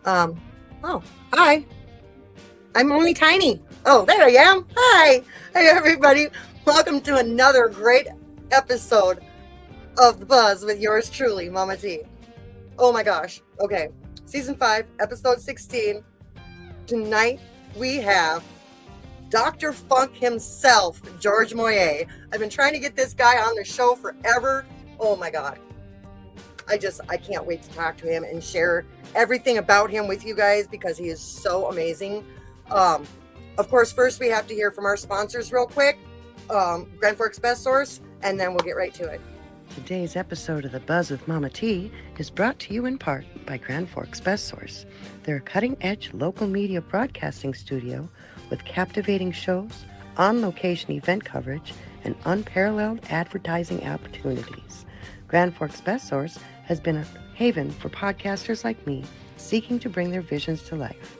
Um, oh, hi. I'm only tiny. Oh, there I am. Hi. Hey, everybody. Welcome to another great episode of The Buzz with yours truly, Mama T. Oh my gosh. Okay. Season 5, episode 16. Tonight we have Dr. Funk himself, George Moyer. I've been trying to get this guy on the show forever. Oh my God. I can't wait to talk to him and share everything about him with you guys because he is so amazing. Um, of course, first we have to hear from our sponsors real quick, Grand Forks Best Source, and then we'll get right to it. Today's episode of The Buzz with Mama T is brought to you in part by Grand Forks Best Source. They're a cutting-edge local media broadcasting studio with captivating shows, on-location event coverage, and unparalleled advertising opportunities. Grand Forks Best Source has been a haven for podcasters like me seeking to bring their visions to life.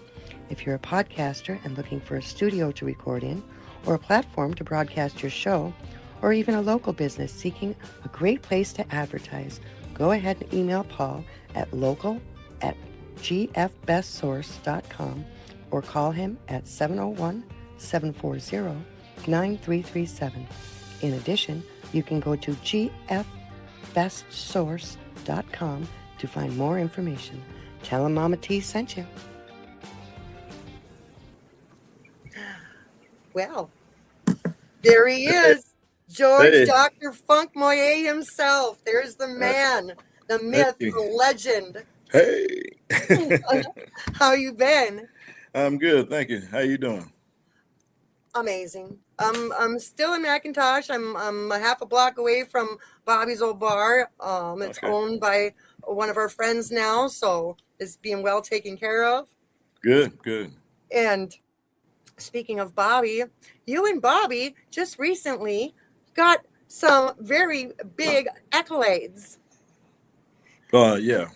If you're a podcaster and looking for a studio to record in, or a platform to broadcast your show, or even a local business seeking a great place to advertise, go ahead and email Paul at local@gfbestsource.com or call him at 701-740-9337. In addition, you can go to gfbestsource.com to find more information. Tell him Mama T sent you. Well, there he is, George Hey, Dr. Funk Moyer himself. There's the man, the myth, hey, the legend. hey. How you been? I'm good, thank you. How you doing? Amazing. I'm still in McIntosh. I'm a half a block away from Bobby's old bar. It's Okay, owned by one of our friends now, so it's being well taken care of. good. And speaking of Bobby, you and Bobby just recently got some very big accolades. Yeah,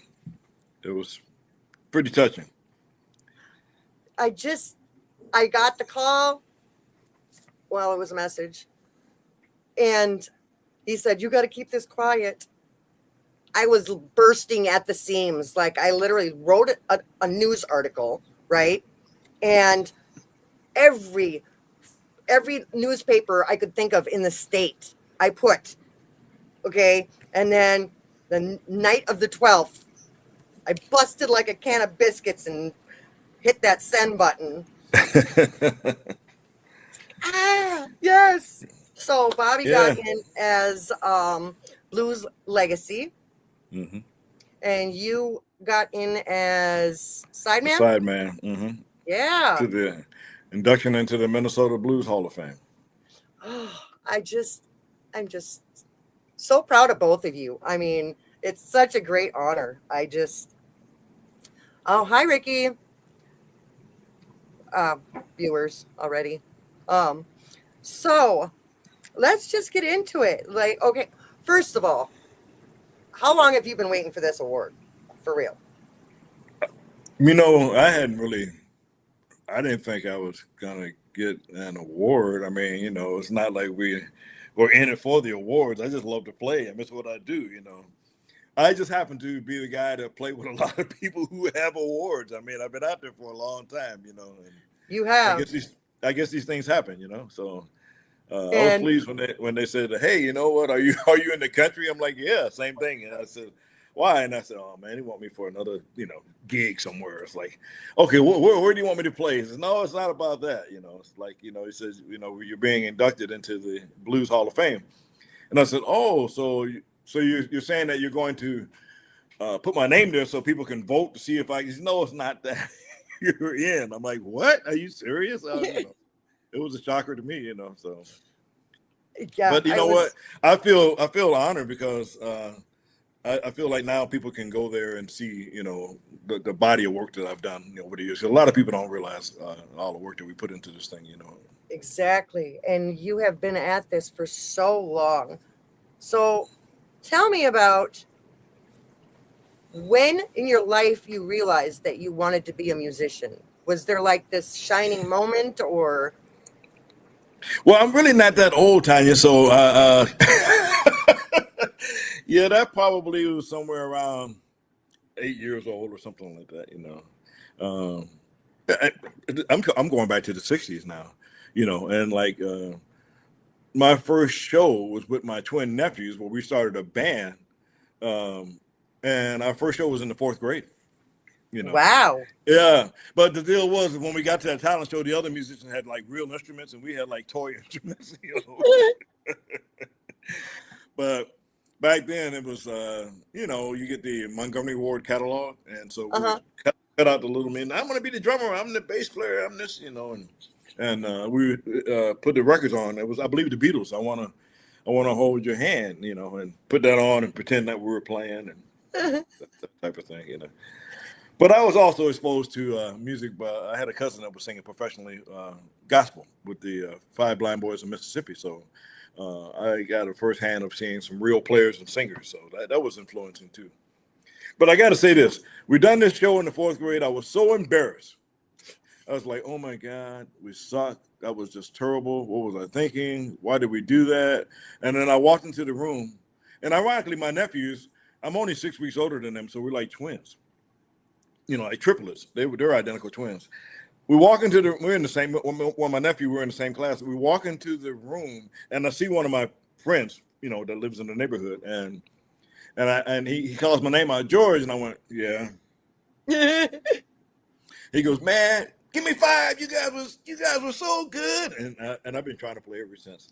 it was pretty touching. I just I got the call. Well, it was a message, and he said, "You got to keep this quiet." I was bursting at the seams. Like I literally wrote a news article, right? And every newspaper I could think of in the state, I put, okay? And then the night of the 12th, I busted like a can of biscuits and hit that send button. Ah, yes. So Bobby got Yeah. in as Blues Legacy, hmm and you got in as The Sideman. sideman. Yeah. To the induction into the Minnesota Blues Hall of Fame. Oh, I'm just so proud of both of you. I mean, it's such a great honor. Oh, hi, Ricky. Uh, Viewers already. Um, so let's just get into it. Like, okay, first of all, how long have you been waiting for this award? For real? I didn't think I was gonna get an award. I mean, it's not like we were in it for the awards. I just love to play. I mean, it's what I do. I just happen to be the guy that play with a lot of people who have awards. I mean, I've been out there for a long time, and You I have. guess these I guess these things happen. So I was And pleased when they said, "Hey, you know what? Are you in the country?" I'm like, "Yeah, same thing." And I said, "Why?" And I said, "Oh man, he want me for another gig somewhere." It's like, okay, where do you want me to play? He says, "No, it's not about that." It's like he says, you're being inducted into the Blues Hall of Fame. And I said, "Oh, so you're saying that you're going to put my name there so people can vote to see if I?" He said, "No, it's not that you're in." I'm like, "What? Are you serious?" It was a shocker to me. So, yeah, but you I know what? was. I feel honored because I feel like now people can go there and see the body of work that I've done over the years. 'Cause a lot of people don't realize all the work that we put into this thing. Exactly. And you have been at this for so long. So tell me about when in your life you realized that you wanted to be a musician. Was there like this shining moment or Well, I'm really not that old, Tanya. So, yeah, that probably was somewhere around 8 years old or something like that. Um, I'm going back to the '60s now, and like my first show was with my twin nephews, where we started a band, and our first show was in the fourth grade. Wow. Yeah, but the deal was when we got to that talent show, the other musicians had like real instruments, and we had like toy instruments. But back then it was, you get the Montgomery Ward catalog, and so we Uh-huh. would cut out the little men. I'm going to be the drummer. I'm the bass player. I'm this, and we would put the records on. It was, I believe, the Beatles. I want to hold your hand, and put that on and pretend that we were playing and that type of thing. But I was also exposed to music. But I had a cousin that was singing professionally gospel with the Five Blind Boys of Mississippi. So I got a first hand of seeing some real players and singers. So that was influencing too. But I got to say this. We done this show in the fourth grade. I was so embarrassed. I was like, oh, my God, we suck. That was just terrible. What was I thinking? Why did we do that? And then I walked into the room. And ironically, my nephews, I'm only 6 weeks older than them, so we're like twins. Like triplets. They're identical twins. We're in the same, when my nephew, we're in the same class. We walk into the room, and I see one of my friends, that lives in the neighborhood. And he calls my name out, George, and I went, yeah. He goes, man, give me 5. You guys were so good. And I've been trying to play ever since.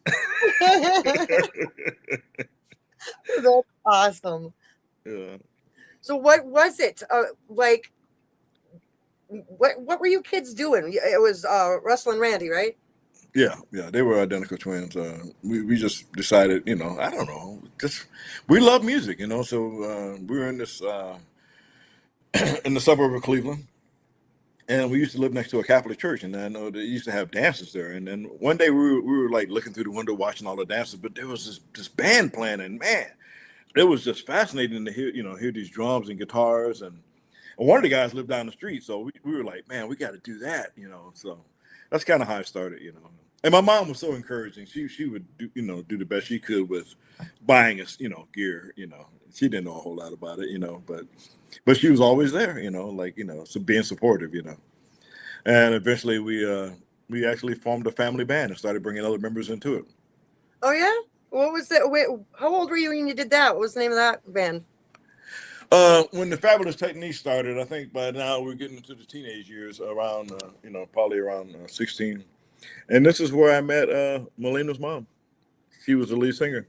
That's awesome. Yeah. So what was it like? What were you kids doing? It was Russell and Randy, right? Yeah, they were identical twins. We just decided, I don't know, just we love music, So we were in this in the suburb of Cleveland, and we used to live next to a Catholic church, and I know they used to have dances there. And then one day we were like looking through the window watching all the dances, but there was this band playing, and man, it was just fascinating to hear these drums and guitars. And one of the guys lived down the street, so we were like, man, we got to do that, So that's kind of how I started, And my mom was so encouraging. She would do the best she could with buying us, gear. She didn't know a whole lot about it, but she was always there, so being supportive, And eventually we actually formed a family band and started bringing other members into it. Oh yeah. What was that? Wait, how old were you when you did that? What was the name of that band? When the Fabulous Techniques started, I think by now we're getting into the teenage years, around probably around 16. And this is where I met Melina's mom. She was the lead singer.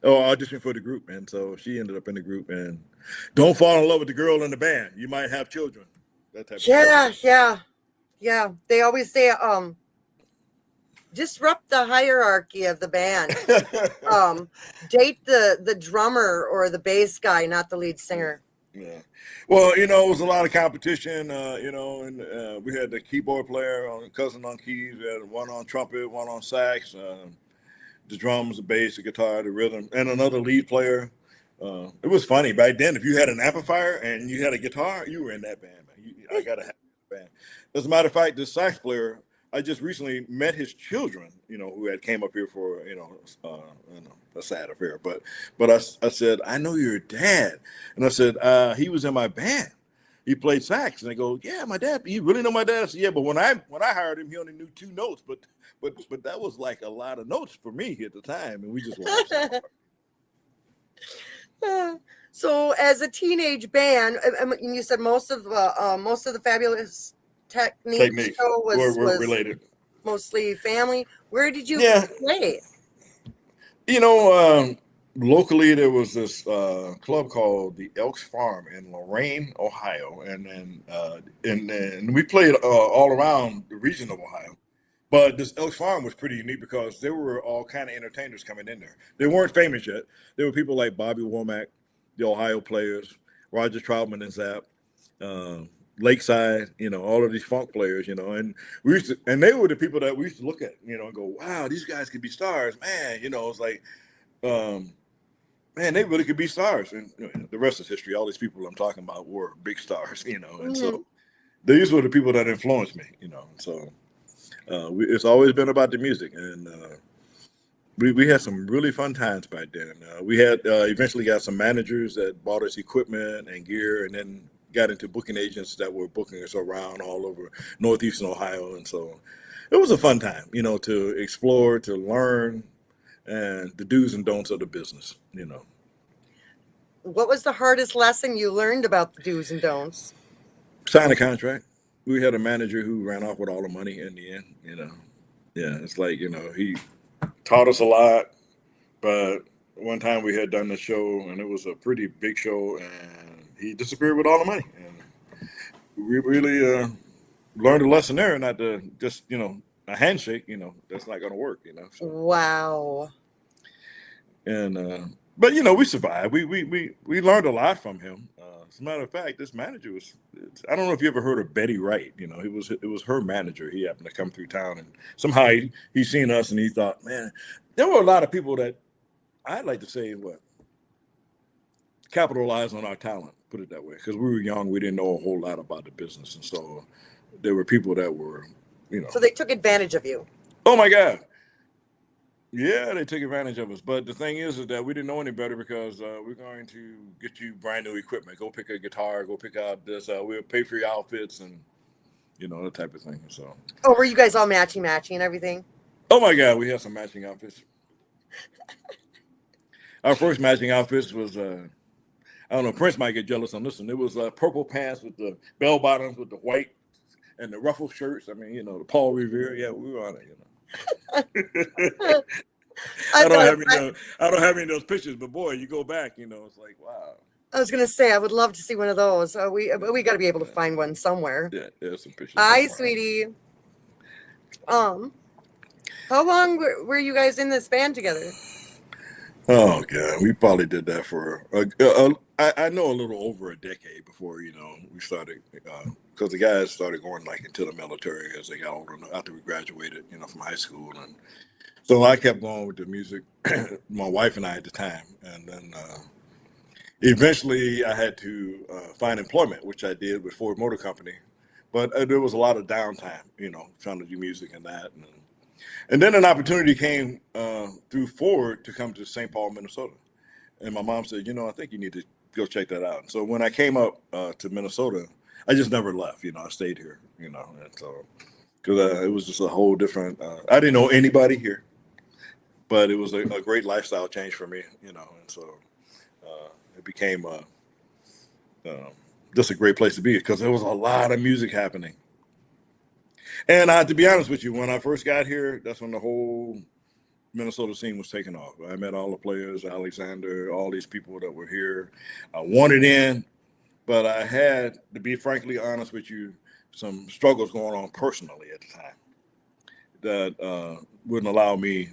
Auditioned for the group, and so she ended up in the group. And don't fall in love with the girl in the band. You might have children. That type of stuff. Yeah. They always say disrupt the hierarchy of the band. Date the drummer or the bass guy, not the lead singer. Yeah. Well, it was a lot of competition, and we had the keyboard player, cousin on keys, we had one on trumpet, one on sax, the drums, the bass, the guitar, the rhythm, and another lead player. It was funny back then. If you had an amplifier and you had a guitar, you were in that band, man. I gotta have a band. As a matter of fact, the sax player, I just recently met his children, who had came up here for, a sad affair. But I said, I know your dad. And I said, he was in my band. He played sax. And they go, yeah, my dad. You really know my dad? I said, yeah, but when I hired him, he only knew 2 notes. But that was like a lot of notes for me at the time. And we just watched. So as a teenage band, and you said most of the Fabulous Techniques show was related, mostly family. Where did you play? Locally there was this club called the Elks Farm in Lorain, Ohio, and we played all around the region of Ohio. But this Elks Farm was pretty unique because there were all kind of entertainers coming in there. They weren't famous yet. There were people like Bobby Womack, the Ohio Players, Roger Troutman and Zapp, Lakeside, all of these funk players, and they were the people that we used to look at, and go, wow, these guys could be stars, man. It's like, man, they really could be stars. And the rest is history. All these people I'm talking about were big stars, and so these were the people that influenced me, so it's always been about the music. And we had some really fun times back then. We had eventually got some managers that bought us equipment and gear, and then got into booking agents that were booking us around all over Northeastern Ohio. And so it was a fun time, to explore, to learn, and the do's and don'ts of the business. What was the hardest lesson you learned about the do's and don'ts? Sign a contract. We had a manager who ran off with all the money in the end. Yeah, it's like, he taught us a lot, but one time we had done the show and it was a pretty big show and he disappeared with all the money. And we really learned a lesson there, not to just, a handshake, that's not going to work. So, Wow. and, but, we survived. We learned a lot from him. As a matter of fact, this manager I don't know if you ever heard of Betty Wright. It was her manager. He happened to come through town and somehow he seen us and he thought, man, there were a lot of people that I'd like to say capitalize on our talent, put it that way. Because we were young, we didn't know a whole lot about the business. And so there were people that were, So they took advantage of you. oh my God. Yeah, they took advantage of us. But the thing is that we didn't know any better because we're going to get you brand new equipment. Go pick a guitar, go pick out this. We'll pay for your outfits and, that type of thing. So. Oh, were you guys all matching and everything? Oh my God, we had some matching outfits. Our first matching outfits was, I don't know, Prince might get jealous on this one. It was purple pants with the bell bottoms with the white and the ruffled shirts. I mean, the Paul Revere. Yeah, we were on it, I don't have any of those pictures, but boy, you go back, it's like, wow. I was gonna say I would love to see one of those. We got to be able to find one somewhere. Yeah, there's some pictures. Hi, sweetie. How long were you guys in this band together? Oh God, we probably did that for I know a little over a decade before we started because the guys started going like into the military as they got older after we graduated from high school, and so I kept going with the music. My wife and I at the time, and then eventually I had to find employment, which I did with Ford Motor Company, but there was a lot of downtime, trying to do music and that. And then an opportunity came through Ford to come to St. Paul, Minnesota. And my mom said, I think you need to go check that out. And so when I came up to Minnesota, I just never left. I stayed here, and so because it was just a whole different, I didn't know anybody here, but it was a great lifestyle change for me, and so it became just a great place to be because there was a lot of music happening. And to be honest with you, when I first got here, that's when the whole Minnesota scene was taking off. I met all the players, Alexander, all these people that were here. I wanted in, but I had, to be frankly honest with you, some struggles going on personally at the time that wouldn't allow me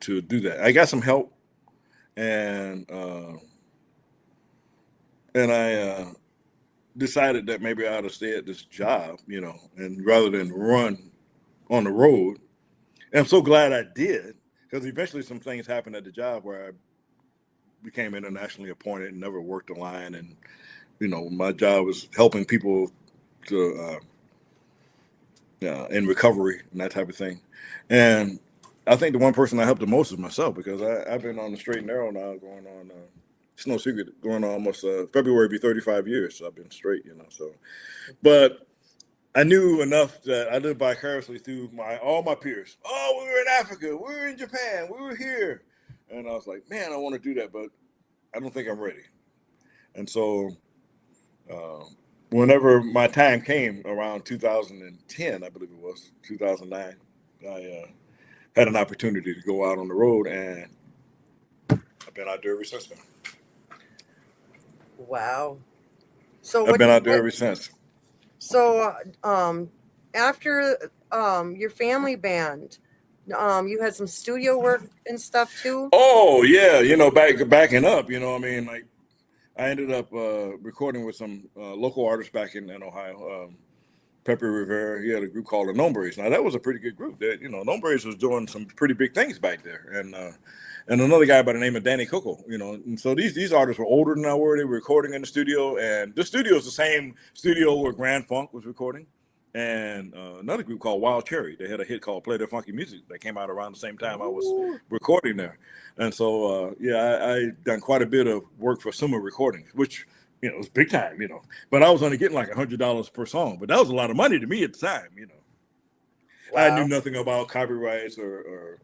to do that. I got some help, and I decided that maybe I ought to stay at this job, and rather than run on the road. And I'm so glad I did, because eventually some things happened at the job where I became internationally appointed and never worked a line. And, my job was helping people to in recovery and that type of thing. And I think the one person I helped the most is myself, because I've been on the straight and narrow now going on it's no secret, going on almost February be 35 years. So I've been straight, so, but I knew enough that I lived vicariously through all my peers. Oh, we were in Africa, we were in Japan, we were here. And I was like, man, I want to do that, but I don't think I'm ready. And so whenever my time came around 2010, I believe it was 2009, I had an opportunity to go out on the road, and I've been out there ever since then. Wow. So I've been out there ever since. So after your family band, you had some studio work and stuff too? Oh yeah, backing up, like I ended up recording with some local artists back in Ohio. Pepe Rivera, he had a group called the Nombres. Now that was a pretty good group. That Nombres was doing some pretty big things back there, and another guy by the name of Danny Coco. And so these artists were older than I were. They were recording in the studio, and the studio is the same studio where Grand Funk was recording, and another group called Wild Cherry. They had a hit called Play Their Funky Music that came out around the same time I was recording there. And so I done quite a bit of work for Summa Recordings, which it was big time, but I was only getting like $100 per song, but that was a lot of money to me at the time. Wow. I knew nothing about copyrights or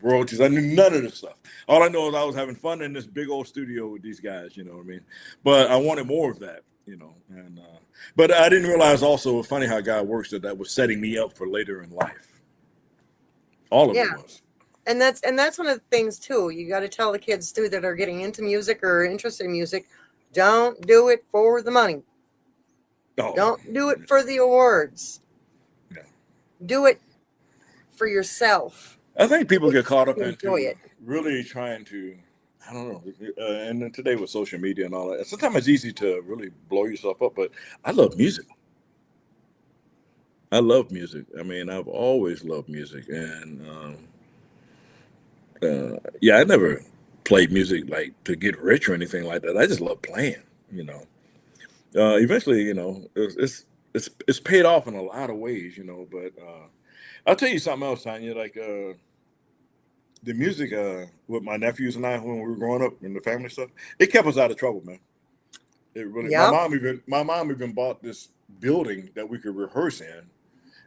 royalties. I knew none of this stuff. All I know is I was having fun in this big old studio with these guys, you know what I mean? But I wanted more of that, and but I didn't realize also, it's funny how God works, that was setting me up for later in life. All of it was. And that's one of the things too. You got to tell the kids too that are getting into music or interested in music, don't do it for the money. Don't do it for the awards. No. Do it for yourself. I think people get caught up into it. Really trying to, I don't know, and then today with social media and all that, sometimes it's easy to really blow yourself up, but I love music. I love music. I mean, I've always loved music, and I never played music like to get rich or anything like that. I just love playing, Eventually, it's paid off in a lot of ways, but I'll tell you something else, Tanya, like the music with my nephews and I, when we were growing up in the family stuff, it kept us out of trouble, man. It really. Yep. My mom even bought this building that we could rehearse in,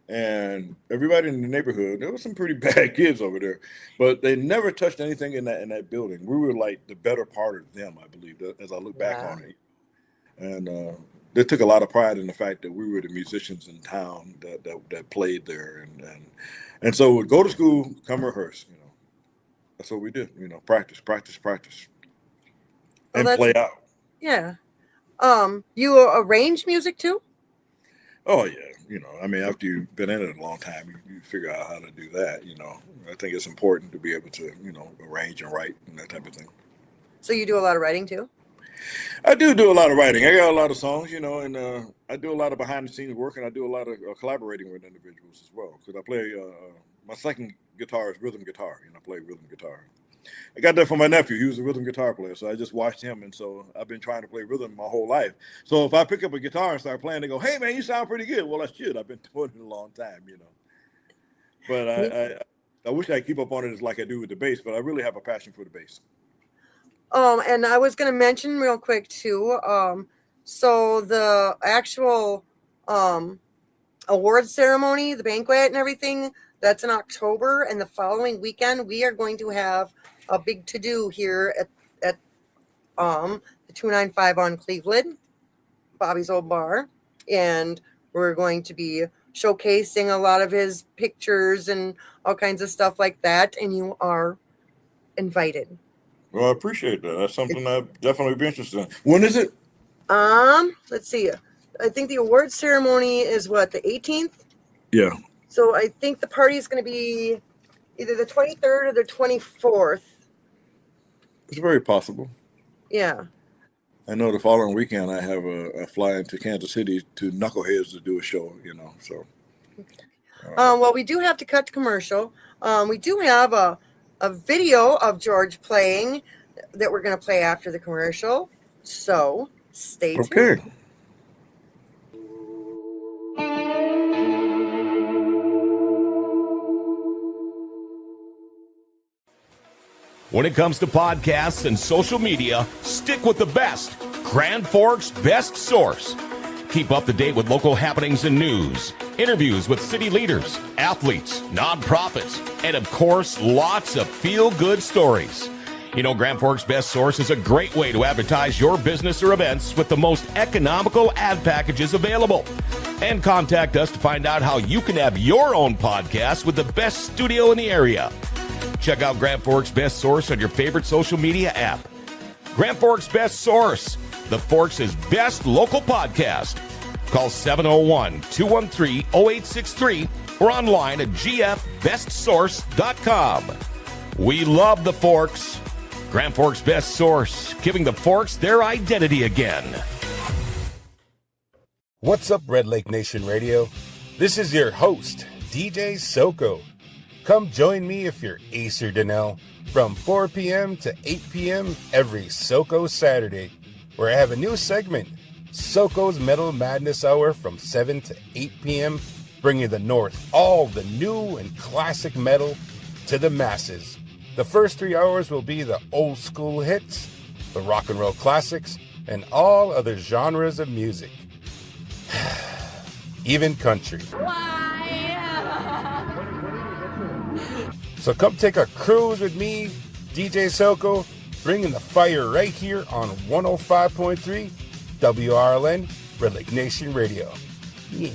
and everybody in the neighborhood, there were some pretty bad kids over there, but they never touched anything in that building. We were like the better part of them, I believe, as I look back on it. And they took a lot of pride in the fact that we were the musicians in town that played there, and so we'd go to school, come rehearse. That's what we did. Practice, and play out. Yeah. You arrange music too? Oh yeah. I mean, after you've been in it a long time, you figure out how to do that. I think it's important to be able to arrange and write and that type of thing. So you do a lot of writing too? I do a lot of writing. I got a lot of songs, and I do a lot of behind the scenes work, and I do a lot of collaborating with individuals as well. Because I play, my second guitar is rhythm guitar, I play rhythm guitar. I got that from my nephew. He was a rhythm guitar player, so I just watched him, and so I've been trying to play rhythm my whole life. So if I pick up a guitar and start playing, they go, "Hey man, you sound pretty good." Well, that's shit. I've been doing it a long time, But I wish I could keep up on it like I do with the bass, but I really have a passion for the bass. And I was going to mention real quick too. So the actual awards ceremony, the banquet and everything, that's in October, and the following weekend we are going to have a big to-do here at the 295 on Cleveland, Bobby's Old Bar, and we're going to be showcasing a lot of his pictures and all kinds of stuff like that, and you are invited. Well, I appreciate that. That's something I'd definitely be interested in. When is it? Let's see. I think the awards ceremony is what, the 18th? Yeah. So I think the party is going to be either the 23rd or the 24th. It's very possible. Yeah. I know the following weekend I have a fly into Kansas City to Knuckleheads to do a show, so. Well, we do have to cut to commercial. We do have a video of George playing that we're going to play after the commercial. So stay tuned. Okay. When it comes to podcasts and social media, stick with the best. Grand Forks' best source. Keep up to date with local happenings and news, interviews with city leaders, athletes, nonprofits, and of course, lots of feel-good stories. Grand Forks' best source is a great way to advertise your business or events with the most economical ad packages available. And contact us to find out how you can have your own podcast with the best studio in the area. Check out Grand Forks' best source on your favorite social media app. Grand Forks' best source, the Forks' best local podcast. Call 701-213-0863 or online at gfbestsource.com. We love the Forks. Grand Forks' best source, giving the Forks their identity again. What's up, Red Lake Nation Radio? This is your host, DJ Soko. Come join me if you're Acer Donnell from 4 p.m. to 8 p.m. every Soko Saturday, where I have a new segment, Soko's Metal Madness Hour from 7 to 8 p.m., bringing the North all the new and classic metal to the masses. The first 3 hours will be the old school hits, the rock and roll classics, and all other genres of music. Even country. So come take a cruise with me, DJ Soko, bringing the fire right here on 105.3 WRLN, Red Lake Nation Radio. Yeah.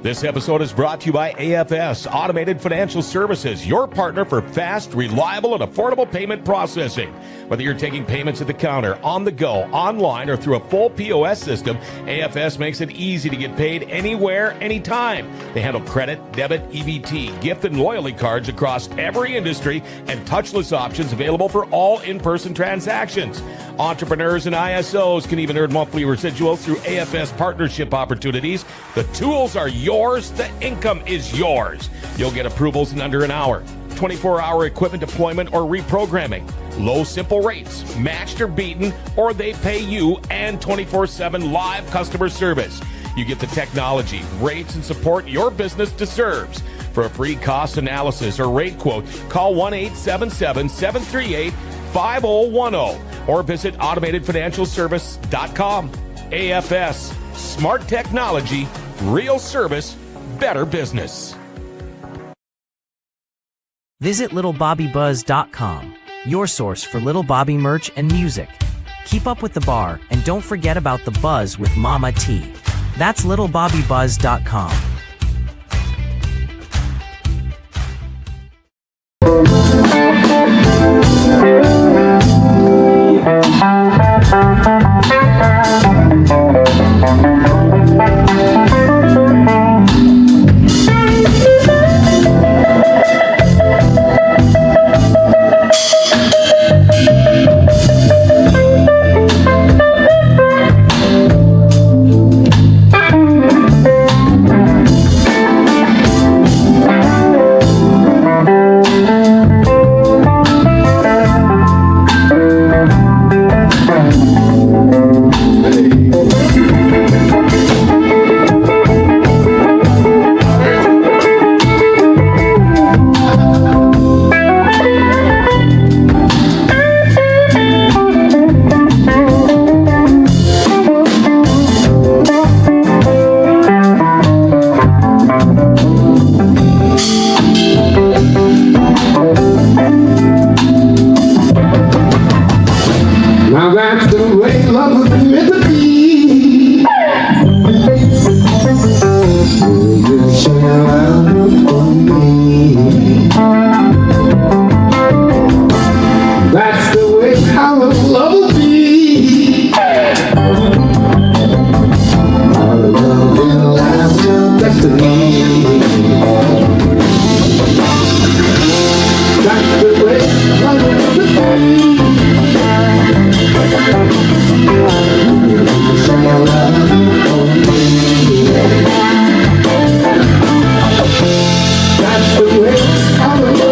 This episode is brought to you by AFS Automated Financial Services, your partner for fast, reliable, and affordable payment processing. Whether you're taking payments at the counter, on the go, online, or through a full POS system, AFS makes it easy to get paid anywhere, anytime. They handle credit, debit, EBT, gift, and loyalty cards across every industry, and touchless options available for all in-person transactions. Entrepreneurs and ISOs can even earn monthly residuals through AFS partnership opportunities. The tools are yours. The income is yours. You'll get approvals in under an hour. 24-hour equipment deployment or reprogramming. Low, simple rates, matched or beaten, or they pay you, and 24/7 live customer service. You get the technology, rates, and support your business deserves. For a free cost analysis or rate quote, call 1-877-738-5010 or visit automatedfinancialservice.com. AFS, smart technology, real service, better business. Visit littlebobbybuzz.com, your source for Little Bobby merch and music. Keep up with the bar and don't forget about the buzz with Mama T. That's littlebobbybuzz.com. Now that's the way love was meant to be. You share out for me. That's the way our love will be. Our love will last till destiny. That's the way love was meant to be. That's the way I will be.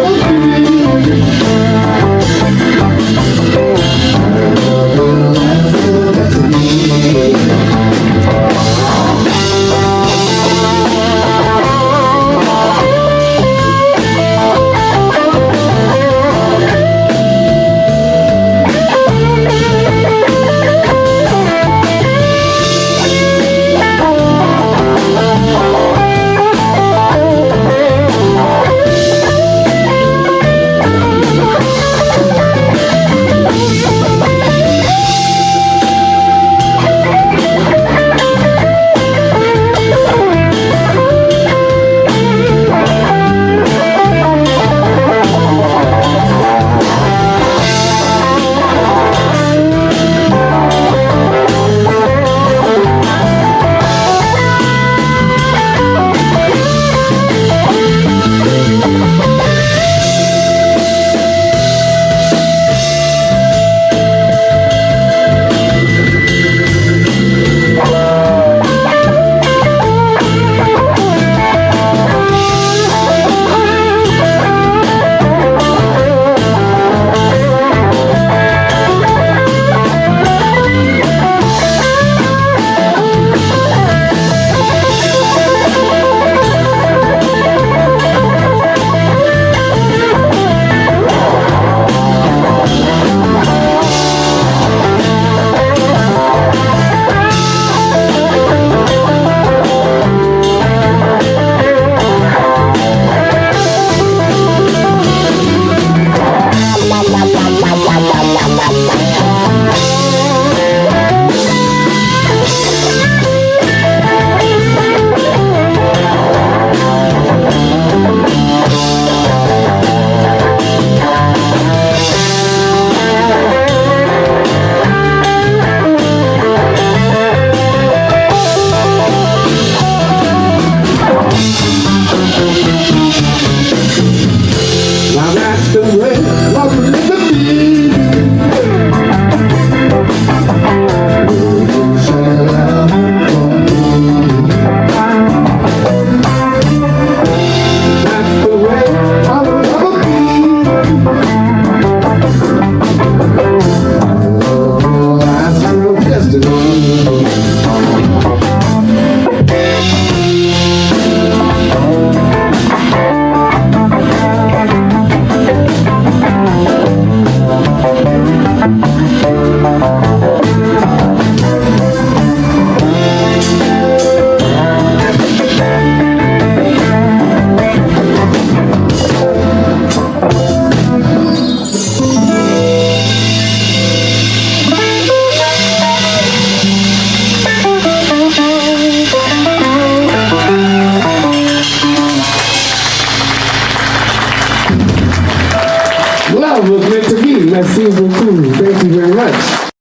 beaucoup. Thank you very much.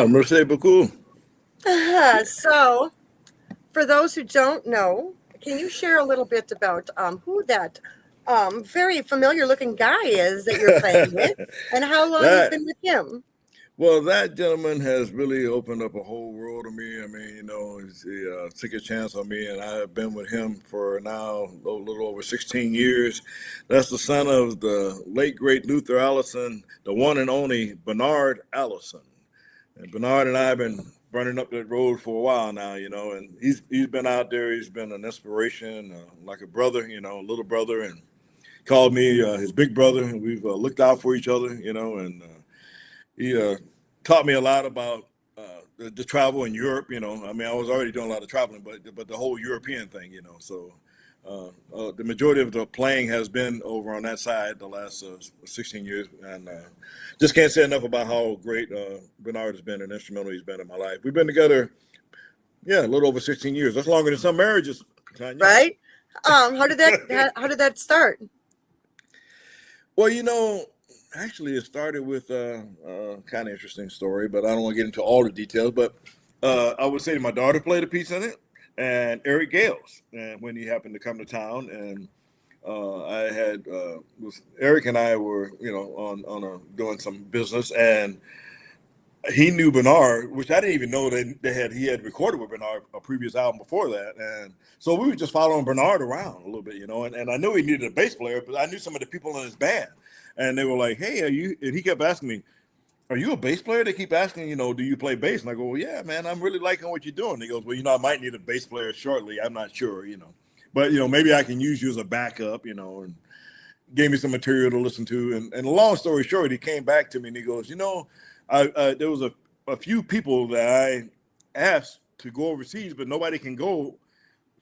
Merci beaucoup. So, for those who don't know, can you share a little bit about who that very familiar looking guy is that you're playing with and how long you've been with him? Well, that gentleman has really opened up a whole world to me. I mean, he took a chance on me, and I have been with him for now a little over 16 years. That's the son of the late, great Luther Allison, the one and only Bernard Allison. And Bernard and I have been running up that road for a while now, and he's been out there. He's been an inspiration, like a brother, a little brother, and called me his big brother. And we've looked out for each other, and he taught me a lot about the travel in Europe. I mean, I was already doing a lot of traveling, but the whole European thing. So the majority of the playing has been over on that side the last 16 years, and just can't say enough about how great Bernard has been and instrumental he's been in my life. We've been together, a little over 16 years. That's longer than some marriages, Tanya. Right? How did that start? Well, actually, it started with a kind of interesting story, but I don't want to get into all the details. But I would say my daughter played a piece in it, and Eric Gales, and when he happened to come to town, and Eric and I were, doing some business, and he knew Bernard, which I didn't even know that he had recorded with Bernard a previous album before that, and so we were just following Bernard around a little bit, and I knew he needed a bass player, but I knew some of the people in his band. And they were like, "Hey, are you?" And he kept asking me, "Are you a bass player?" They keep asking, "Do you play bass?" And I go, "Well, yeah, man, I'm really liking what you're doing." He goes, "Well, I might need a bass player shortly. I'm not sure, but maybe I can use you as a backup, and gave me some material to listen to." And long story short, he came back to me and he goes, there was a few people that I asked to go overseas, but nobody can go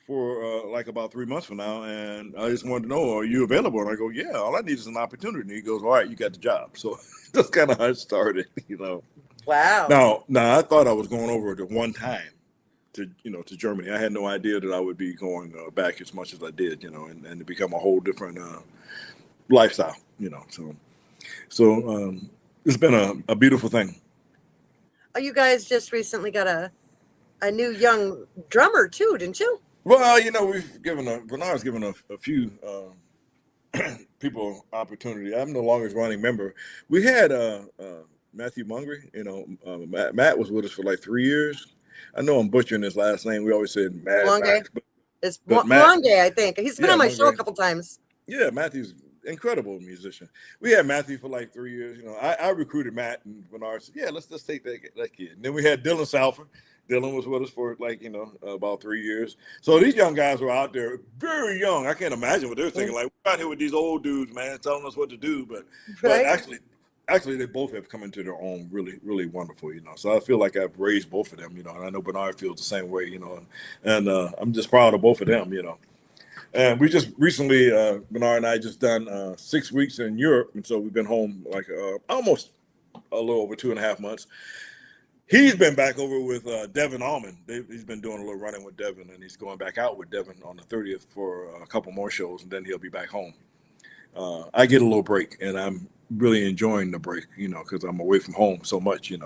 for like about 3 months from now, and I just wanted to know, are you available? And I go, yeah, all I need is an opportunity. And he goes, all right, you got the job. So that's kind of how it started, Wow. Now I thought I was going over to one time to Germany. I had no idea that I would be going back as much as I did, and to become a whole different lifestyle, so it's been a beautiful thing. Oh, you guys just recently got a new young drummer too, didn't you? Well, Bernard's given a few people opportunity. I'm no longer his running member. We had Matthew Mungry. Matt was with us for like 3 years. I know I'm butchering his last name. We always said Matt. Monge. It's Monge, I think. He's been on my show a couple times. Yeah, Matthew's incredible musician. We had Matthew for like 3 years. I recruited Matt, and Bernard said, "Yeah, let's take that kid." And then we had Dylan Salford. Dylan was with us for about 3 years. So these young guys were out there very young. I can't imagine what they're thinking. Like, we're out here with these old dudes, man, telling us what to do. But actually, they both have come into their own really, really wonderful, So I feel like I've raised both of them, and I know Bernard feels the same way, and I'm just proud of both of them, And we just recently, Bernard and I just done 6 weeks in Europe. And so we've been home like almost a little over 2.5 months. He's been back over with Devin Allman. He's been doing a little running with Devin, and he's going back out with Devin on the 30th for a couple more shows, and then he'll be back home. I get a little break, and I'm really enjoying the break, because I'm away from home so much, and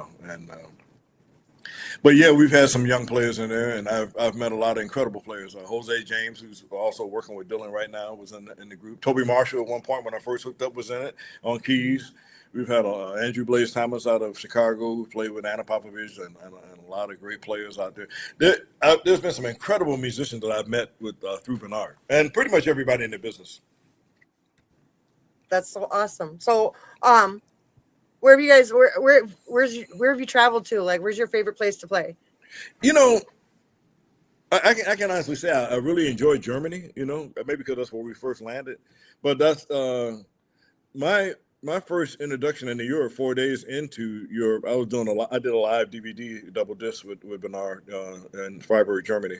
but yeah, we've had some young players in there, and I've met a lot of incredible players. Jose James, who's also working with Dylan right now, was in the group. Toby Marshall at one point when I first hooked up was in it on keys. We've had Andrew Blaze Thomas out of Chicago who played with Anna Popovich and a lot of great players out there. There's been some incredible musicians that I've met with through Bernard, and pretty much everybody in the business. That's so awesome. So, where have you guys? Where have you traveled to? Like, where's your favorite place to play? I can honestly say I really enjoyed Germany. Maybe because that's where we first landed, but that's my first introduction into Europe. 4 days into Europe, I did a live DVD double disc with Bernard in Freiburg, Germany.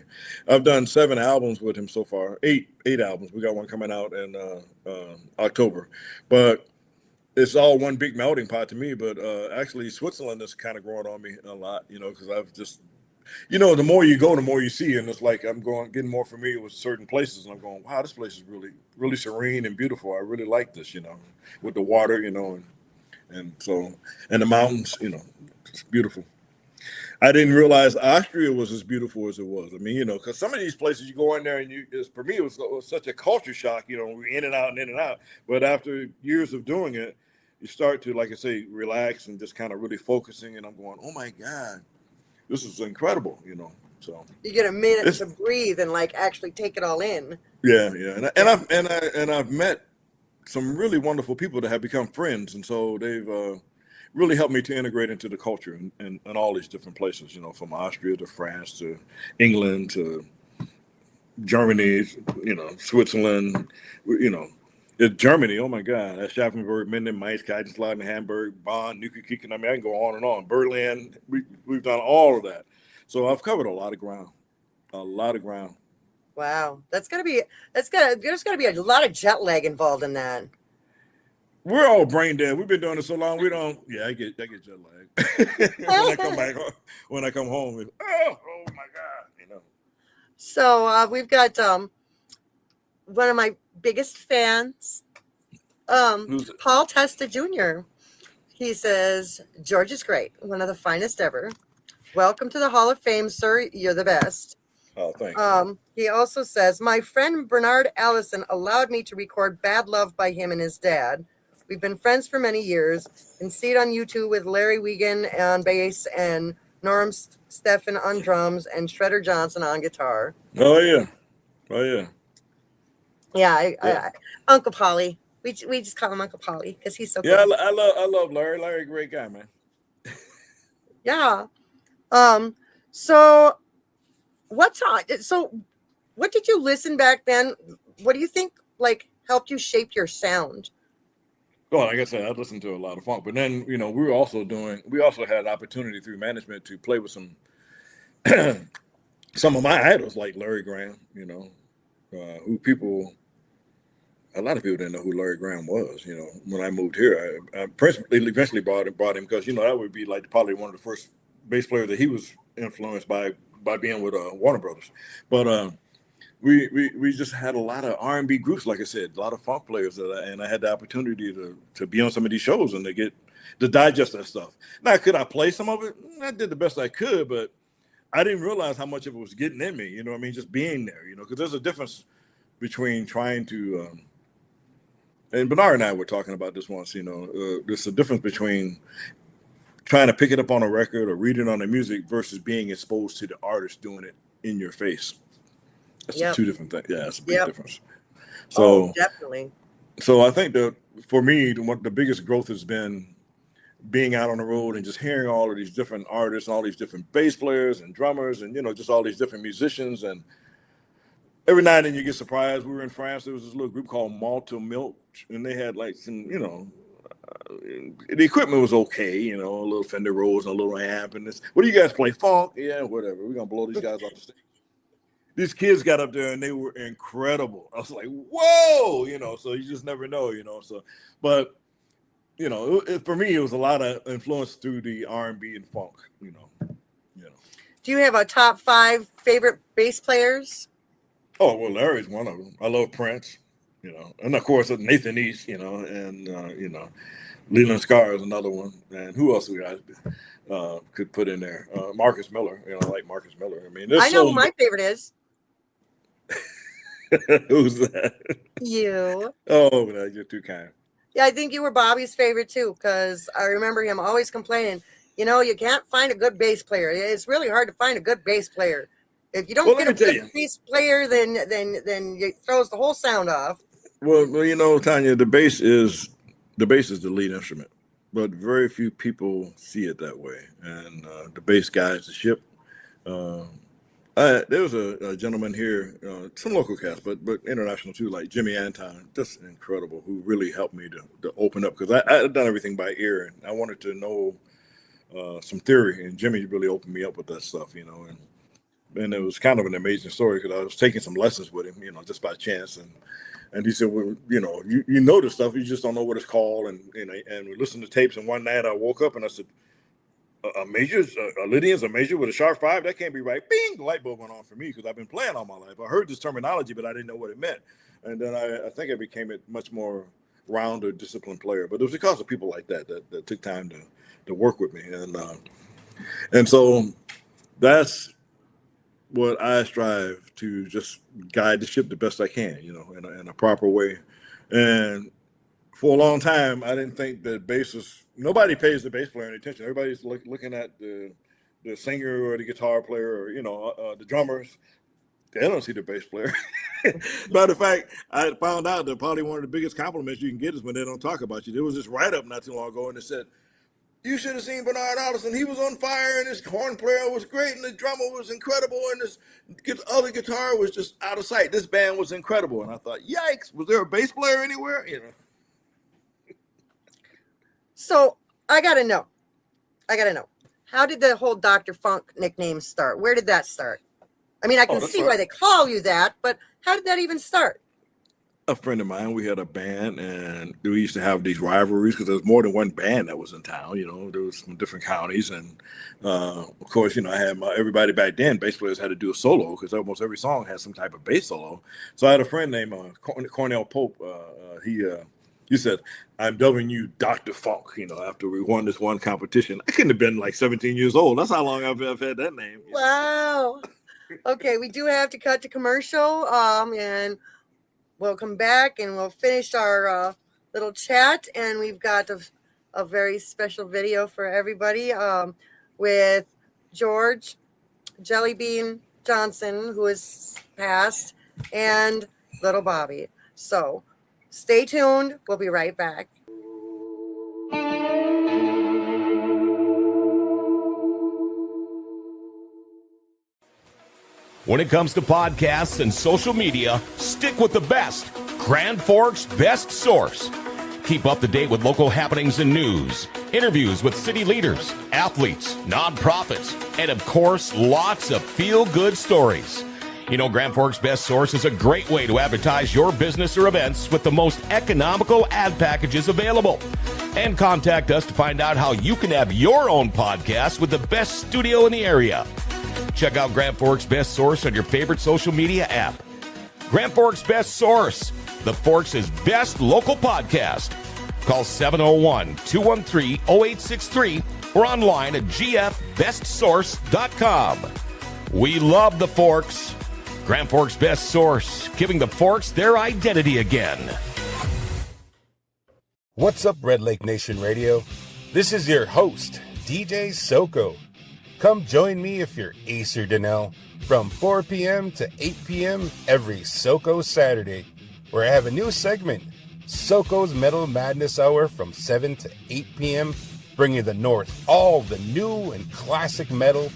I've done 7 albums with him so far, eight albums. We got one coming out in October, but it's all one big melting pot to me. But actually, Switzerland is kind of growing on me a lot, because I've just You know, the more you go, the more you see, and it's like I'm getting more familiar with certain places, and I'm going, wow, this place is really, really serene and beautiful. I really like this, you know, with the water, you know, and the mountains, you know, it's beautiful. I didn't realize Austria was as beautiful as it was. I mean, you know, because some of these places you go in there and for me, it was such a culture shock. You know, we're in and out and in and out. But after years of doing it, you start to, like I say, relax and just kind of really focusing. And I'm going, oh my God, this is incredible. You know, so You get a minute to breathe and like actually take it all in. yeah, yeah. And I've met some really wonderful people that have become friends, and so they've really helped me to integrate into the culture and all these different places, you know, from Austria to France to England to Germany, you know, Switzerland, you know, Germany. Oh my God, that's Schaffenburg, Minden, Mainz, Kaiserslautern, Hamburg, Bonn, Newkirchen. I mean, I can go on and on. Berlin, we've done all of that. So I've covered a lot of ground, a lot of ground. Wow, there's gotta be a lot of jet lag involved in that. We're all brain dead. We've been doing it so long. We don't. Yeah, I get jet lag when I come back. When I come home, oh my God, you know. So we've got one of my biggest fans, Paul Testa Jr. He says, George is great, one of the finest ever. Welcome to the Hall of Fame, sir. You're the best. Oh, thanks. He also says, my friend Bernard Allison allowed me to record Bad Love by him and his dad. We've been friends for many years. You can see it on YouTube with Larry Wiegand on bass and Norm Steffen on drums and Shredder Johnson on guitar. Oh yeah. Oh yeah. Yeah, Uncle Polly. We just call him Uncle Polly because he's so cool. Yeah, I love Larry. Larry, a great guy, man. Yeah. So what did you listen back then? What do you think like helped you shape your sound? Well, like I said, I listened to a lot of funk, but then, you know, we also had opportunity through management to play with some of my idols like Larry Graham, you know, a lot of people didn't know who Larry Graham was. You know, when I moved here, I eventually brought him because, you know, that would be like probably one of the first bass players that he was influenced by being with Warner Brothers. But we just had a lot of R&B groups, like I said, a lot of funk players, and I had the opportunity to be on some of these shows and to digest that stuff. Now, could I play some of it? I did the best I could, but I didn't realize how much of it was getting in me. You know what I mean? Just being there, you know, because there's a difference between trying to, and Bernard and I were talking about this once, you know, there's a difference between trying to pick it up on a record or read it on the music versus being exposed to the artist doing it in your face. That's two different things. Yeah, that's a big difference. So definitely. So I think that for me, the biggest growth has been being out on the road and just hearing all of these different artists, all these different bass players and drummers, and, you know, just all these different musicians. And every now and then you get surprised. We were in France. There was this little group called Malta Milk, and they had like some, you know, the equipment was okay, you know, a little Fender Rhodes and a little amp. And this, what do you guys play? Funk? Yeah, whatever. We're gonna blow these guys off the stage. These kids got up there and they were incredible. I was like, whoa, you know, so you just never know, you know. So, but, you know, for me, it was a lot of influence through the R&B and funk, you know. Do you have a top 5 favorite bass players? Oh, well, Larry's one of them. I love Prince, you know, and of course Nathan East, you know, and, you know, Leland Sklar is another one. And who else we guys could put in there? Marcus Miller, you know, I like Marcus Miller. I mean, I know who my favorite is. Who's that? You. Oh, no, you're too kind. Yeah, I think you were Bobby's favorite too, because I remember him always complaining, you know, you can't find a good bass player. It's really hard to find a good bass player. If you don't get a good bass player, then it throws the whole sound off. Well, you know, Tanya, the bass is the lead instrument, but very few people see it that way. And the bass guides the ship. There was a gentleman here, some local cast, but international too, like Jimmy Anton, just incredible, who really helped me to open up, because I had done everything by ear, and I wanted to know some theory, and Jimmy really opened me up with that stuff, you know, and it was kind of an amazing story, because I was taking some lessons with him, you know, just by chance, and he said, well, you know, you know this stuff, you just don't know what it's called, and we listened to tapes, and one night I woke up and I said, a major, a Lydian's a major with a sharp 5. That can't be right. Bing, the light bulb went on for me because I've been playing all my life. I heard this terminology, but I didn't know what it meant. And then I think I became a much more rounded, disciplined player. But it was because of people like that took time to work with me. And so that's what I strive to just guide the ship the best I can, in a proper way. And for a long time, I didn't think that nobody pays the bass player any attention. Everybody's looking at the singer or the guitar player or, the drummers. They don't see the bass player. Matter of fact, I found out that probably one of the biggest compliments you can get is when they don't talk about you. There was this write-up not too long ago, and it said, "You should have seen Bernard Allison. He was on fire, and his horn player was great, and the drummer was incredible, and this other guitar was just out of sight. This band was incredible." And I thought, yikes, was there a bass player anywhere? So I gotta know. How did the whole Dr. Funk nickname start? Where did that start? I mean, I can see why they call you that, but how did that even start? A friend of mine, we had a band, and we used to have these rivalries because there was more than one band that was in town. There was from different counties, and of course, I had everybody back then. Bass players had to do a solo because almost every song had some type of bass solo. So I had a friend named Cornell Pope. He said, "I'm dubbing you Dr. Funk." After we won this one competition, I couldn't have been like 17 years old. That's how long I've had that name. Wow. Okay, we do have to cut to commercial, and we'll come back and we'll finish our little chat. And we've got a very special video for everybody with George Jellybean Johnson, who is passed, and little Bobby. So stay tuned. We'll be right back. When it comes to podcasts and social media, stick with the best. Grand Forks' best source. Keep up to date with local happenings and news, interviews with city leaders, athletes, nonprofits, and of course, lots of feel-good stories. Grand Forks' best source is a great way to advertise your business or events with the most economical ad packages available. And contact us to find out how you can have your own podcast with the best studio in the area. Check out Grand Forks' best source on your favorite social media app. Grand Forks' best source, the Forks' best local podcast. Call 701-213-0863 or online at gfbestsource.com. We love the Forks. Grand Forks' best source, giving the Forks their identity again. What's up, Red Lake Nation Radio? This is your host, DJ Soko. Come join me if you're Ace or Donnell from 4 p.m. to 8 p.m. every Soko Saturday, where I have a new segment, Soko's Metal Madness Hour from 7 to 8 p.m., bringing the North all the new and classic metal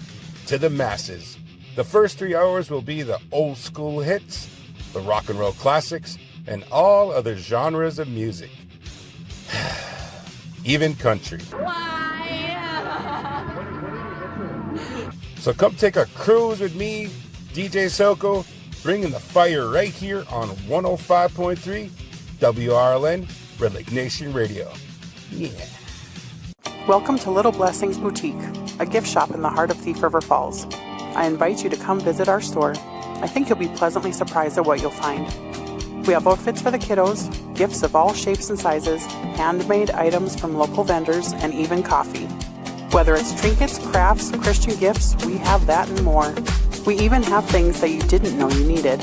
to the masses. The first 3 hours will be the old school hits, the rock and roll classics, and all other genres of music. Even country. So come take a cruise with me, DJ Soko, bringing the fire right here on 105.3 WRLN, Red Lake Nation Radio. Yeah. Welcome to Little Blessings Boutique, a gift shop in the heart of Thief River Falls. I invite you to come visit our store. I think you'll be pleasantly surprised at what you'll find. We have outfits for the kiddos, gifts of all shapes and sizes, handmade items from local vendors, and even coffee. Whether it's trinkets, crafts, Christian gifts, we have that and more. We even have things that you didn't know you needed.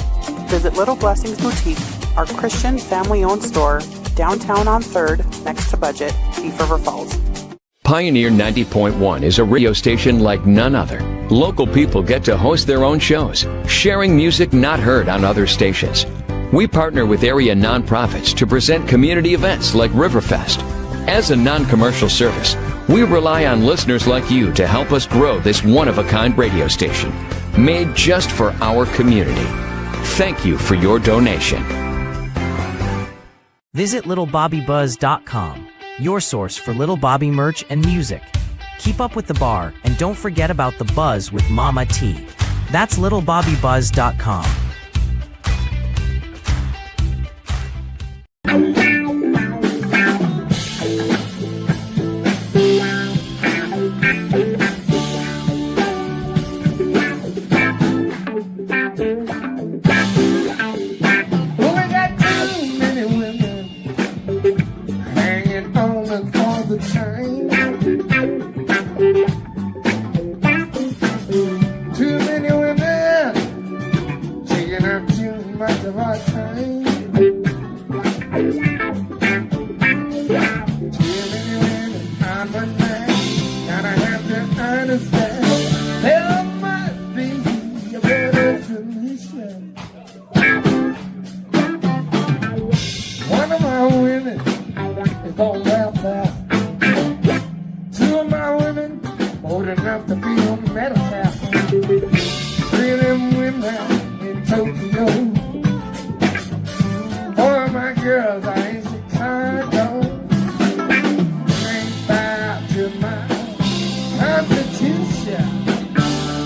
Visit Little Blessings Boutique, our Christian family-owned store, downtown on 3rd, next to Budget, Thief River Falls. Pioneer 90.1 is a radio station like none other. Local people get to host their own shows, sharing music not heard on other stations. We partner with area nonprofits to present community events like Riverfest. As a non-commercial service, we rely on listeners like you to help us grow this one-of-a-kind radio station, made just for our community. Thank you for your donation. Visit littlebobbybuzz.com, your source for Little Bobby merch and music. Keep up with the bar, and don't forget about the buzz with Mama T. That's littlebobbybuzz.com. of the time. Too many women taking up too much of our time. Too many women on one night. Gotta have to understand there must be a better solution. One of my women is on welfare. Two of my women old enough to be on Medicare. Three of them women in Tokyo. Four of my girls are in Chicago. Ain't bow to my Constitution.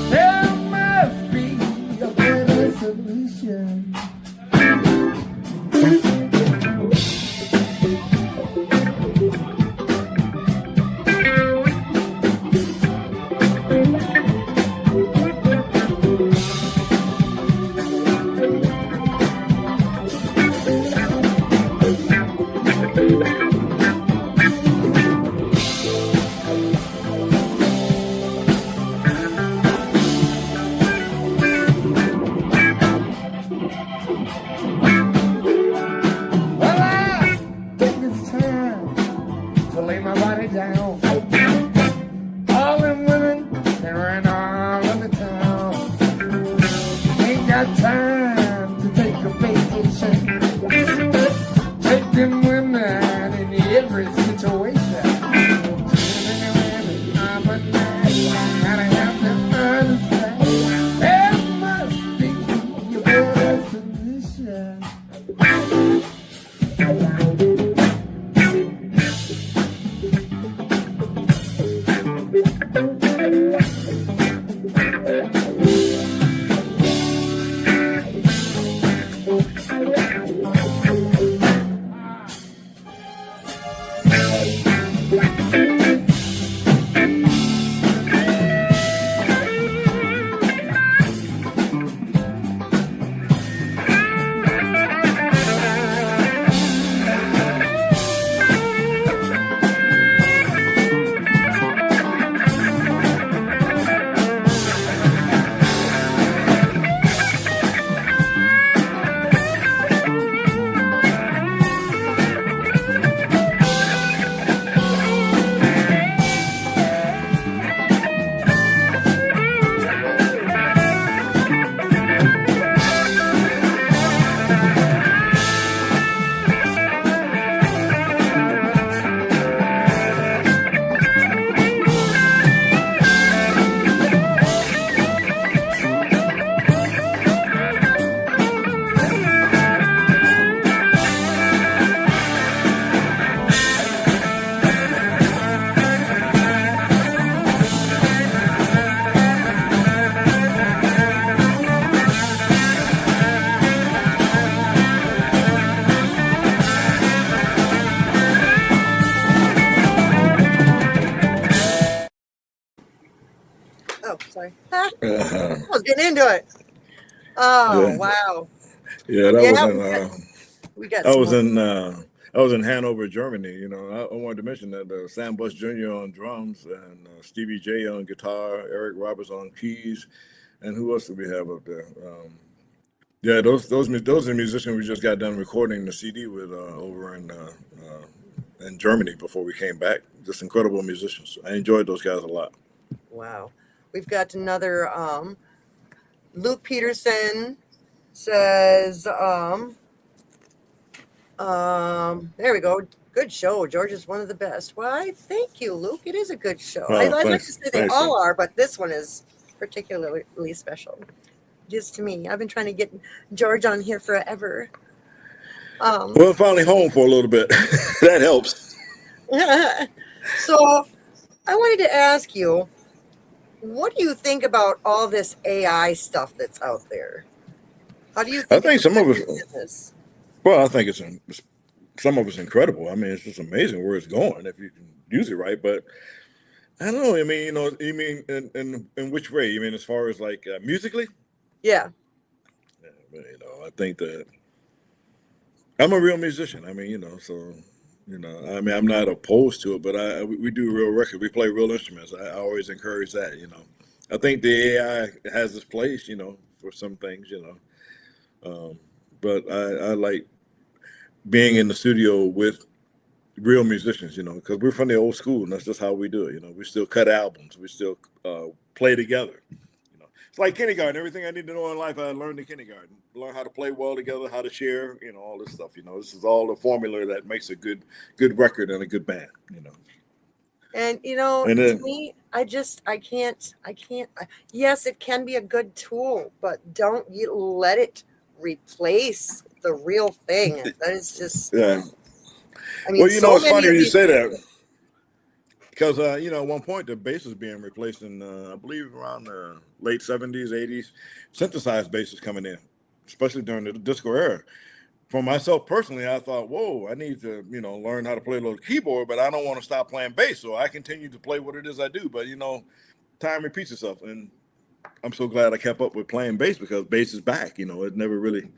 There must be a better solution. Sorry. I was getting into it. Oh, Yeah. wow. Yeah, that Yeah, was we got I was some. in I was in Hanover, Germany. You know, I wanted to mention that Sam Bush Jr. on drums and Stevie J on guitar, Eric Roberts on keys, and who else did we have up there? Yeah, those are musicians we just got done recording the CD with over in Germany before we came back. Just incredible musicians. I enjoyed those guys a lot. Wow. We've got another Luke Peterson says there we go. Good show. George is one of the best. Why, thank you, Luke. It is a good show. Oh, I'd like to thanks. say they Thanks, all sir. are, but this one is particularly special. Just to me. I've been trying to get George on here forever. Well, finally home for a little bit. That helps. So I wanted to ask you, what do you think about all this AI stuff that's out there? How do you think I think it's some of affecting us. business? Well, I think some of it's incredible. I mean, it's just amazing where it's going if you can use it right. But I don't know. I mean, you mean in which way? You mean as far as like musically? Yeah. Yeah, I think that I'm a real musician. I mean, so You know, I mean, I'm not opposed to it, but we do real records. We play real instruments. I always encourage that. You know, I think the AI has its place. You know, for some things. You know, but I like being in the studio with real musicians. You know, because we're from the old school, and that's just how we do it. You know, we still cut albums. We still play together. You know, it's like kindergarten. Everything I need to know in life, I learned in kindergarten. Learn how to play well together, how to share. You know, all this stuff. You know, this is all the formula that makes a good record and a good band. You know. And you know, And to then, me, I can't. Yes, it can be a good tool, but don't you let it replace the real thing. That is just. yeah. I mean, Well, you know, so it's many funny of you these. say that because you know, at one point the bass is being replaced in, I believe, around the late '70s, '80s. Synthesized bass is coming in, especially during the disco era. For myself personally, I thought, whoa, I need to, you know, learn how to play a little keyboard, but I don't want to stop playing bass. So I continue to play what it is I do. But, you know, time repeats itself. And I'm so glad I kept up with playing bass because bass is back. You know, it never really,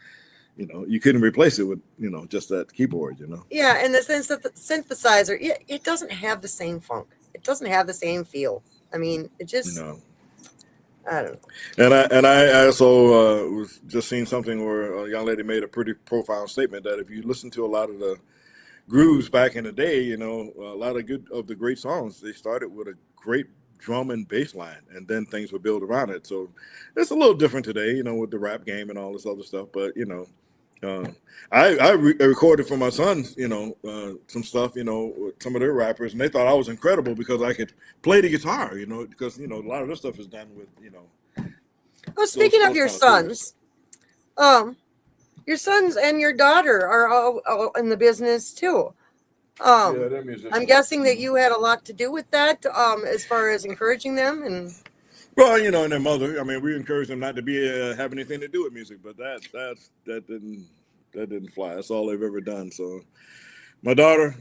you know, you couldn't replace it with, you know, just that keyboard, you know. Yeah, in the sense that the synthesizer, it doesn't have the same funk. It doesn't have the same feel. I mean, it You just, know. I don't know. And I also was just seeing something where a young lady made a pretty profound statement that if you listen to a lot of the grooves back in the day, you know, a lot of the great songs, they started with a great drum and bass line, and then things were built around it. So it's a little different today, you know, with the rap game and all this other stuff. But you know, uh, I recorded for my sons, you know, some stuff, you know, with some of their rappers, and they thought I was incredible because I could play the guitar, you know, because you know a lot of this stuff is done with, you know, Oh, speaking of those your kind of tools. sons, your sons and your daughter are all in the business too. Yeah, they're I'm musicians. guessing that you had a lot to do with that, as far as encouraging them. And Well, you know, and their mother. I mean, we encourage them not to be have anything to do with music, but that didn't fly. That's all they've ever done. So, my daughter,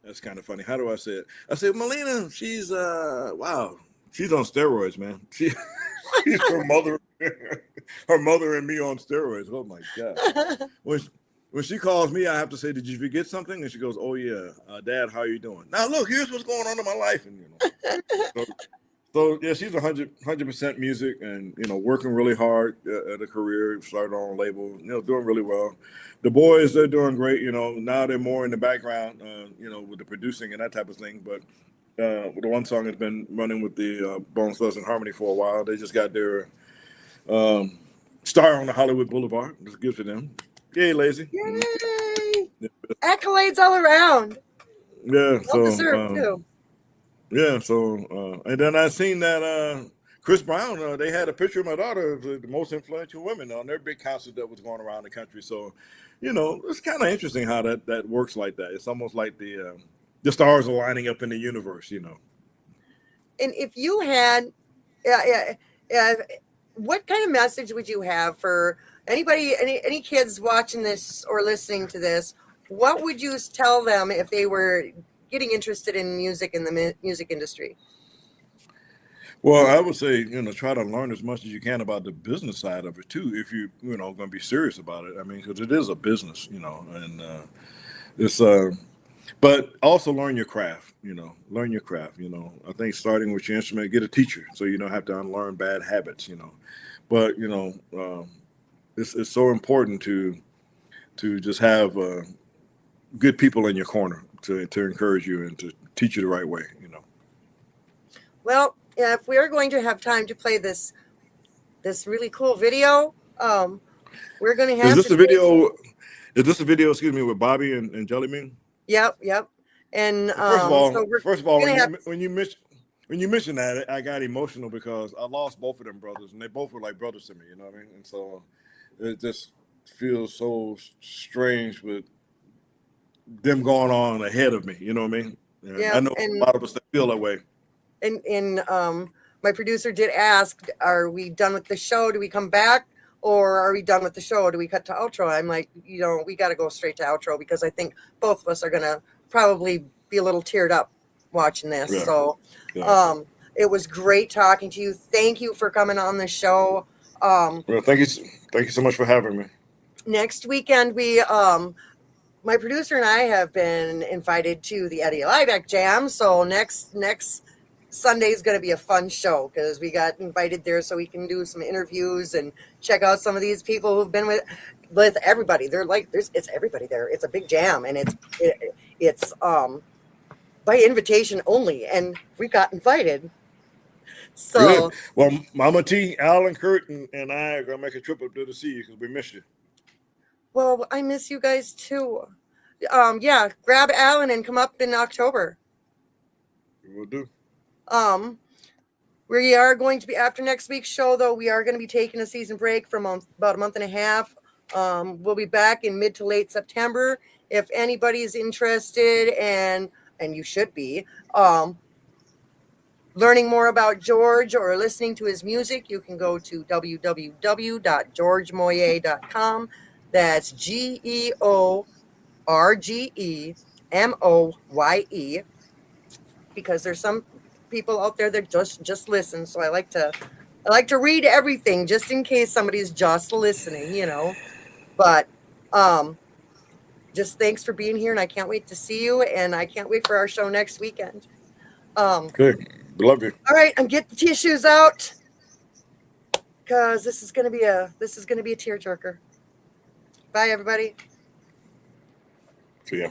that's kind of funny. How do I say it? I say, Melina, she's wow, she's on steroids, man. She's her mother, her mother and me on steroids. Oh my god. When when she calls me, I have to say, "Did you forget something?" And she goes, "Oh yeah, Dad, how are you doing?" Now look, here's what's going on in my life, and you know. So yeah, she's 100% music, and you know, working really hard at a career. Started on a label, you know, doing really well. The boys, they're doing great. You know, now they're more in the background, you know, with the producing and that type of thing. But the one song has been running with the Bones Thugs and Harmony for a while. They just got their star on the Hollywood Boulevard. It's good for them. Yay, lazy. yay, accolades all around. Yeah. Well So deserved too. yeah. So and then I seen that Chris Brown. They had a picture of my daughter, of the most influential women, on their big concert that was going around the country. So, you know, it's kind of interesting how that works like that. It's almost like the stars are lining up in the universe. You know. And if you had, yeah, yeah, what kind of message would you have for anybody, any kids watching this or listening to this? What would you tell them if they were getting interested in music in the music industry? Well, I would say, you know, try to learn as much as you can about the business side of it too, if you know, going to be serious about it. I mean, because it is a business, you know, and it's but also learn your craft. You know, learn your craft. You know, I think starting with your instrument, get a teacher so you don't have to unlearn bad habits. You know, but you know, it's so important to just have good people in your corner to encourage you and to teach you the right way. You know. Well, yeah, if we are going to have time to play this really cool video, we're going to Is have this to a video? Is this a video? Excuse me, with Bobby and Jelly Bean? Yep. And so we're First of all, going to have. when you mentioned that, I got emotional because I lost both of them brothers, and they both were like brothers to me. You know what I mean? And so it just feels so strange with them going on ahead of me. You know what I mean? And Yeah, I know a lot of us that feel that way. and my producer did ask, "Are we done with the show? Do we come back, or are we done with the show? Do we cut to outro?" I'm like, you know, we got to go straight to outro because I think both of us are gonna probably be a little teared up watching this. Yeah. So, Yeah. it was great talking to you. Thank you for coming on the show. Well, thank you so much for having me. Next weekend my producer and I have been invited to the Eddie Liebeck Jam. So next Sunday is going to be a fun show because we got invited there so we can do some interviews and check out some of these people who've been with everybody. They're like, it's everybody there. It's a big jam, and it's by invitation only, and we got invited. So Good. Well, Mama T, Alan, Kurt, and I are gonna make a trip up there to see you because we miss you. well, I miss you guys too. Yeah, grab Alan and come up in October. We will do. We are going to be, after next week's show, though, we are going to be taking a season break for about a month and a half. We'll be back in mid to late September. If anybody's interested, and you should be, learning more about George or listening to his music, you can go to www.georgemoye.com. That's GeorgeMoye, because there's some people out there that just listen. So I like to read everything just in case somebody's just listening, But just thanks for being here, and I can't wait to see you, and I can't wait for our show next weekend. Good. Love you. All right, I'm getting the tissues out because this is gonna be a tearjerker. Bye, everybody. See ya.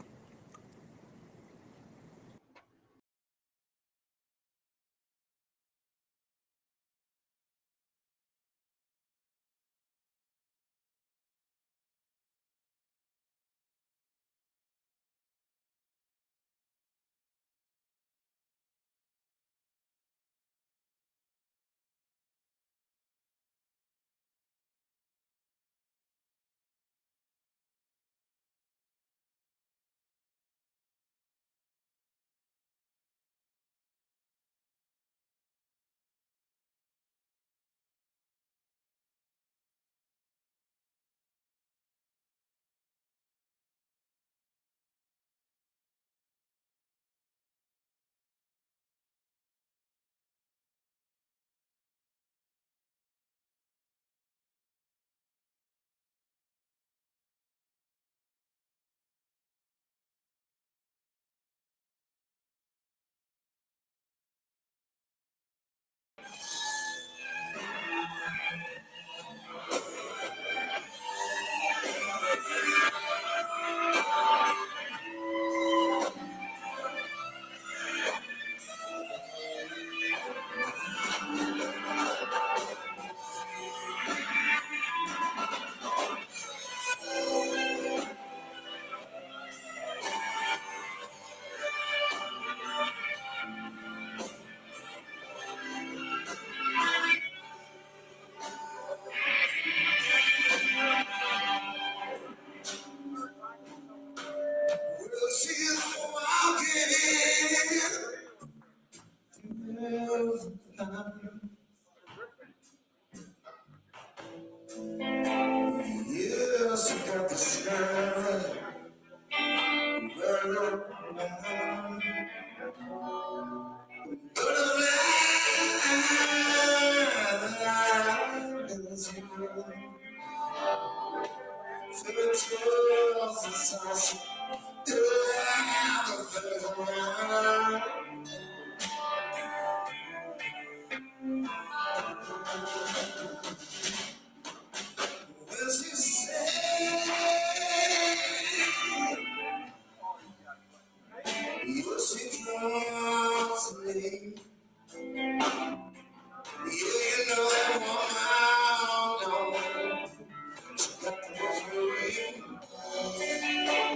Yes, I got the smile.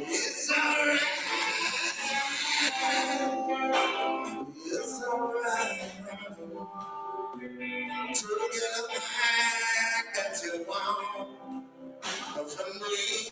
It's alright. It's alright. To get back that you want from me.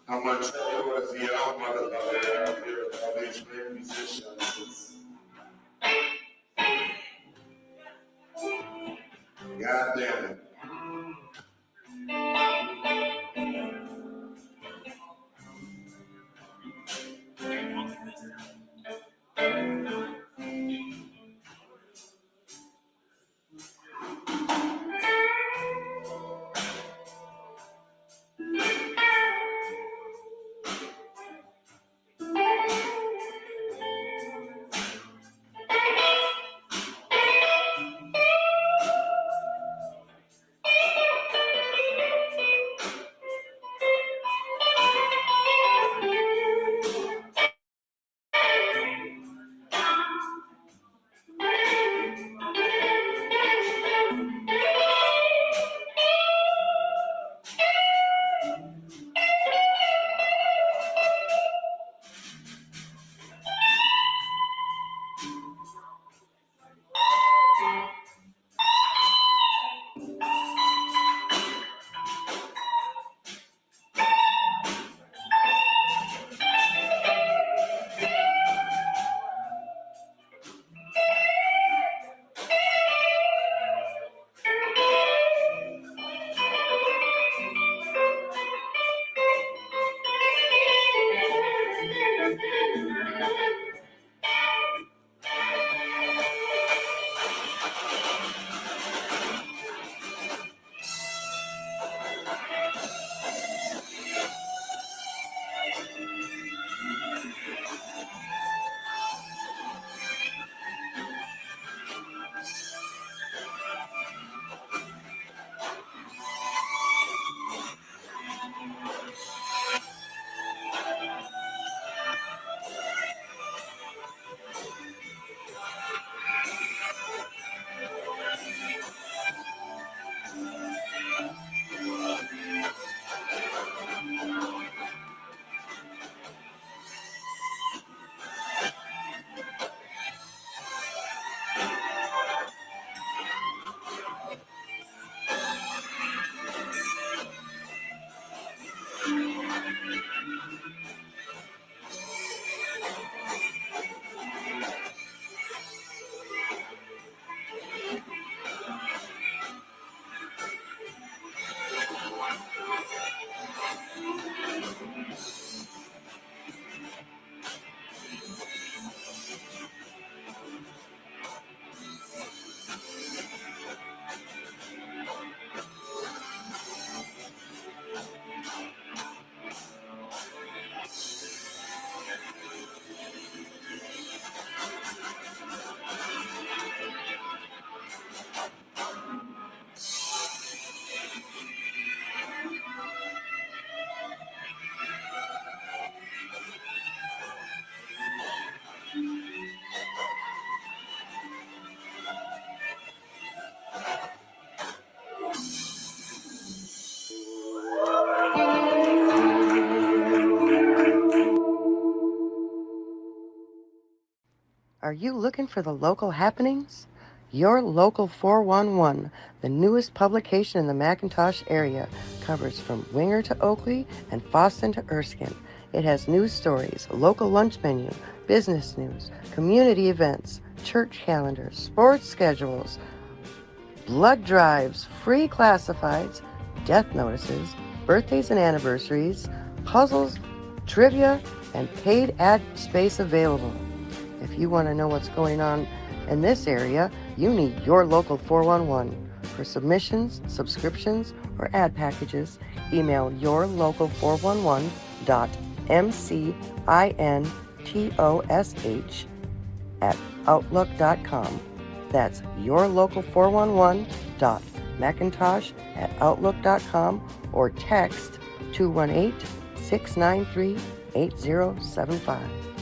I'm gonna tell you what the young mothers out here, all these great musicians. God damn it. Are you looking for the local happenings? Your Local 411, the newest publication in the McIntosh area, covers from Winger to Oakley and Foston to Erskine. It has news stories, local lunch menu, business news, community events, church calendars, sports schedules, blood drives, free classifieds, death notices, birthdays and anniversaries, puzzles, trivia, and paid ad space available. If you want to know what's going on in this area, you need Your Local 411. For submissions, subscriptions, or ad packages, email yourlocal411.mcintosh@outlook.com. That's yourlocal411.macintosh@outlook.com or text 218-693-8075.